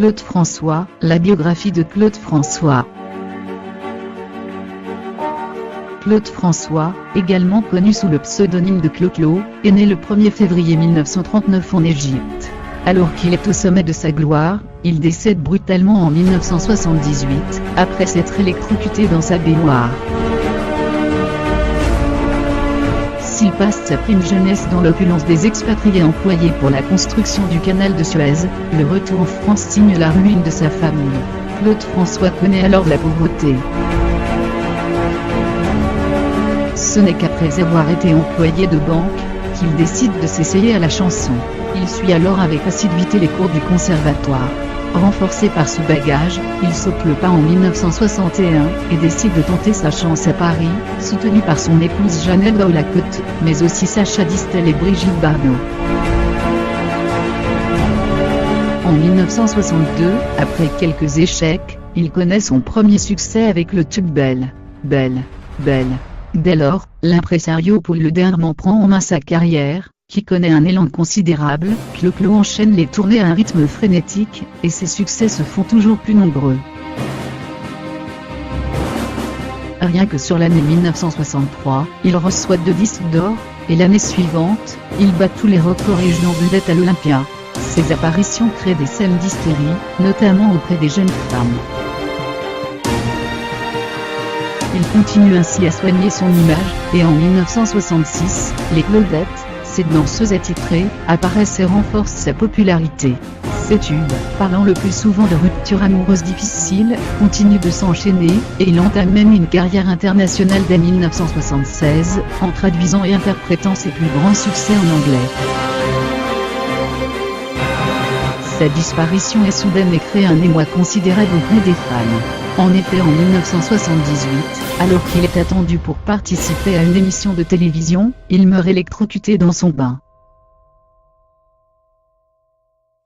Claude François, la biographie de Claude François. Claude François, également connu sous le pseudonyme de Clo-Clo, est né le 1er février 1939 en Égypte. Alors qu'il est au sommet de sa gloire, il décède brutalement en 1978, après s'être électrocuté dans sa baignoire. S'il passe sa prime jeunesse dans l'opulence des expatriés employés pour la construction du canal de Suez, le retour en France signe la ruine de sa famille. Claude François connaît alors la pauvreté. Ce n'est qu'après avoir été employé de banque, qu'il décide de s'essayer à la chanson. Il suit alors avec assiduité les cours du conservatoire. Renforcé par ce bagage, il saute le pas en 1961, et décide de tenter sa chance à Paris, soutenu par son épouse Jeannette Baulacote, mais aussi Sacha Distel et Brigitte Bardot. En 1962, après quelques échecs, il connaît son premier succès avec le tube Belle, Belle, Belle. Dès lors, l'impresario Paul Lederman prend en main sa carrière, qui connaît un élan considérable. Clo-Clo enchaîne les tournées à un rythme frénétique, et ses succès se font toujours plus nombreux. Rien que sur l'année 1963, il reçoit 2 disques d'or, et l'année suivante, il bat tous les records et joue en vedette à l'Olympia. Ses apparitions créent des scènes d'hystérie, notamment auprès des jeunes femmes. Il continue ainsi à soigner son image, et en 1966, les Claudettes, cette danseuse attitrée, apparaissent et renforcent sa popularité. Ces tubes, parlant le plus souvent de ruptures amoureuses difficiles, continuent de s'enchaîner, et il entame même une carrière internationale dès 1976, en traduisant et interprétant ses plus grands succès en anglais. Sa disparition est soudaine et crée un émoi considérable auprès des fans. En effet, en 1978, alors qu'il est attendu pour participer à une émission de télévision, il meurt électrocuté dans son bain.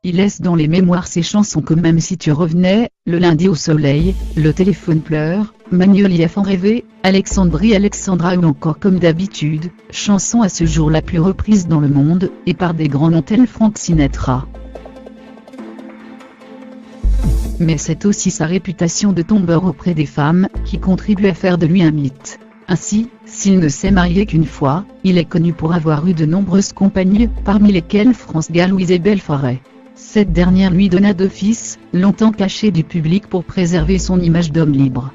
Il laisse dans les mémoires ses chansons comme Même si tu revenais, Le lundi au soleil, Le téléphone pleure, Magnolia font rêver, Alexandrie Alexandra ou encore Comme d'habitude, chanson à ce jour la plus reprise dans le monde, et par des grands noms tels Frank Sinatra. Mais c'est aussi sa réputation de tombeur auprès des femmes, qui contribue à faire de lui un mythe. Ainsi, s'il ne s'est marié qu'une fois, il est connu pour avoir eu de nombreuses compagnes, parmi lesquelles France Gall ou Isabelle Farret. Cette dernière lui donna 2 fils, longtemps cachés du public pour préserver son image d'homme libre.